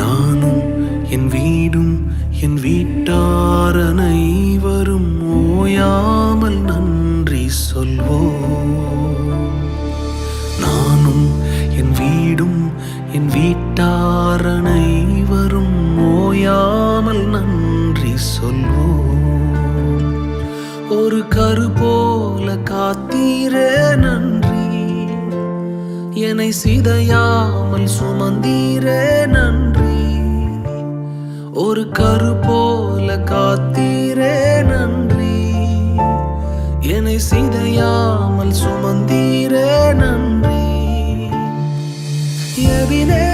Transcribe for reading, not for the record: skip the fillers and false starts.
நானும் என் வீடும் என் வீட்டார் அனைவரும் ஓயாமல் நன்றி சொல்வோம். நானும் என் வீடும் என் வீட்டார் அனைவரும் ஓயாமல் நன்றி சொல்வோம். ஒரு கரு போல காத்தீரே நன்றி, என்னை சிதையாமல் சுமந்தீரே நன்றி. ஒரு கரு போல காத்தீரே நன்றி, என்னை சிதையாமல் சுமந்தீரே நன்றி. எபினே